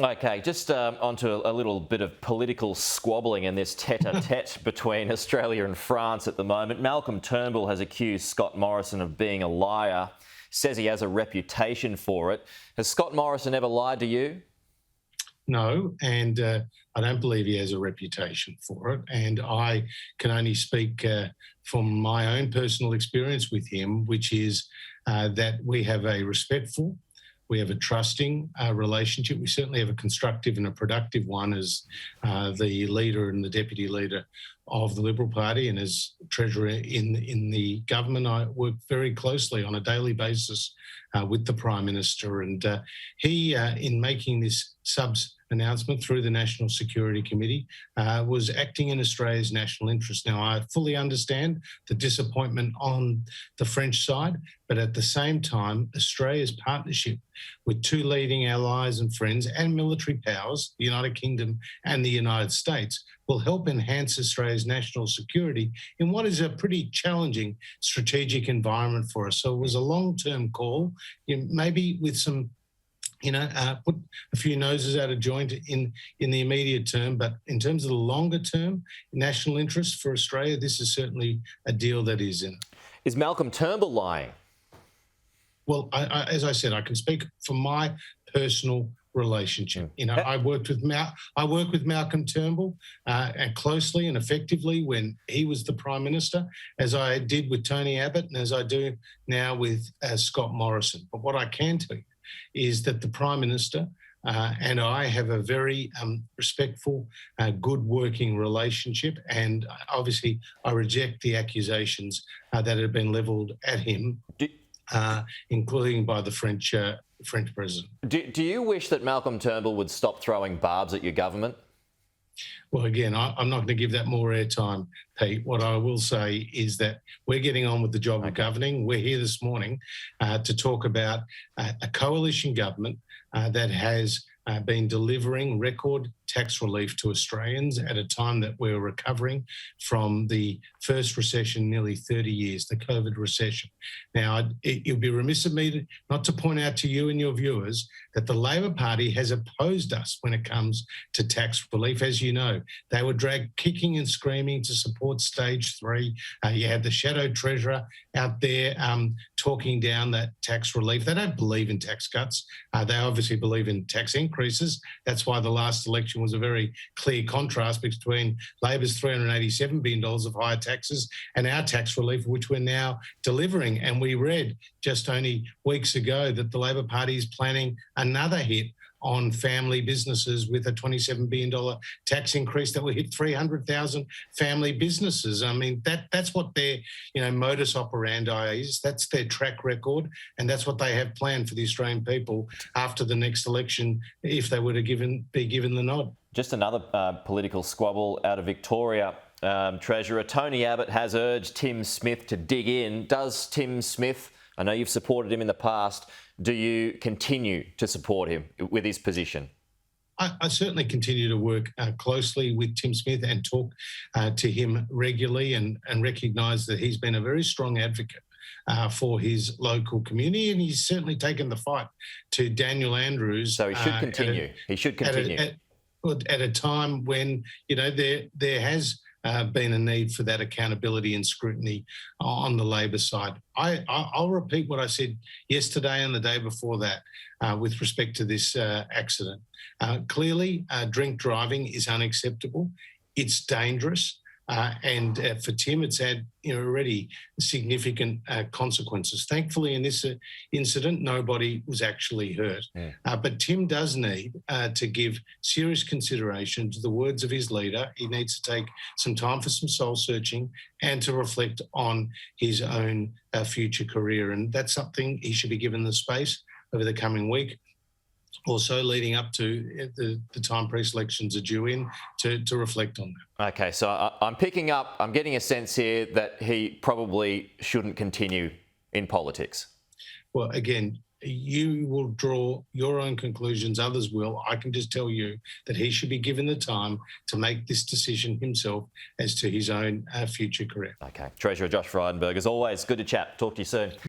Okay, just onto a little bit of political squabbling in this tete-a-tete between Australia and France at the moment. Malcolm Turnbull has accused Scott Morrison of being a liar, says he has a reputation for it. Has Scott Morrison ever lied to you? No, and I don't believe he has a reputation for it. And I can only speak from my own personal experience with him, which is that we have a respectful, we have a trusting relationship. We certainly have a constructive and a productive one as the leader and the deputy leader of the Liberal Party, and as Treasurer in the government. I work very closely on a daily basis with the Prime Minister, and he, in making this subs announcement through the National Security Committee, was acting in Australia's national interest. Now, I fully understand the disappointment on the French side, but at the same time, Australia's partnership with two leading allies and friends and military powers, the United Kingdom and the United States, will help enhance Australia's national security in what is a pretty challenging strategic environment for us. So it was a long-term call, maybe with some put a few noses out of joint in the immediate term. But in terms of the longer term national interest for Australia, this is certainly a deal that is in. Is Malcolm Turnbull lying? Well, as I said, I can speak from my personal relationship. I work with Malcolm Turnbull closely and effectively when he was the Prime Minister, as I did with Tony Abbott and as I do now with Scott Morrison. But what I can tell you is that the Prime Minister and I have a very respectful, good working relationship, and obviously I reject the accusations that have been levelled at him, including by the French President. Do you wish that Malcolm Turnbull would stop throwing barbs at your government? Well, again, I'm not going to give that more airtime, Pete. What I will say is that we're getting on with the job of governing. We're here this morning to talk about a coalition government that has been delivering record tax relief to Australians at a time that we're recovering from the first recession in nearly 30 years, the COVID recession. Now, it would be remiss of me not to point out to you and your viewers that the Labor Party has opposed us when it comes to tax relief. As you know, they were dragged kicking and screaming to support stage 3. You had the shadow treasurer out there talking down that tax relief. They don't believe in tax cuts. They obviously believe in tax increases. That's why the last election was a very clear contrast between Labor's $387 billion of higher taxes and our tax relief, which we're now delivering. And we read just only weeks ago that the Labor Party is planning another hit on family businesses with a $27 billion tax increase that will hit 300,000 family businesses. I mean, that's what their modus operandi is. That's their track record, and that's what they have planned for the Australian people after the next election, if they were to be given the nod. Just another political squabble out of Victoria. Treasurer Tony Abbott has urged Tim Smith to dig in. Does Tim Smith, I know you've supported him in the past, do you continue to support him with his position? I certainly continue to work closely with Tim Smith and talk to him regularly and recognise that he's been a very strong advocate for his local community, and he's certainly taken the fight to Daniel Andrews. So he should continue. At a time when there has been a need for that accountability and scrutiny on the Labor side. I'll repeat what I said yesterday and the day before that with respect to this accident. Clearly, drink driving is unacceptable. It's dangerous. And for Tim, it's had already significant consequences. Thankfully, in this incident, nobody was actually hurt. Yeah. But Tim does need to give serious consideration to the words of his leader. He needs to take some time for some soul searching and to reflect on his own future career. And that's something he should be given the space over the coming week. Also leading up to the time pre-selections are due in to reflect on that. Okay, so I'm getting a sense here that he probably shouldn't continue in politics. Well, again, you will draw your own conclusions, others will. I can just tell you that he should be given the time to make this decision himself as to his own future career. Okay, Treasurer Josh Frydenberg, as always, good to chat. Talk to you soon.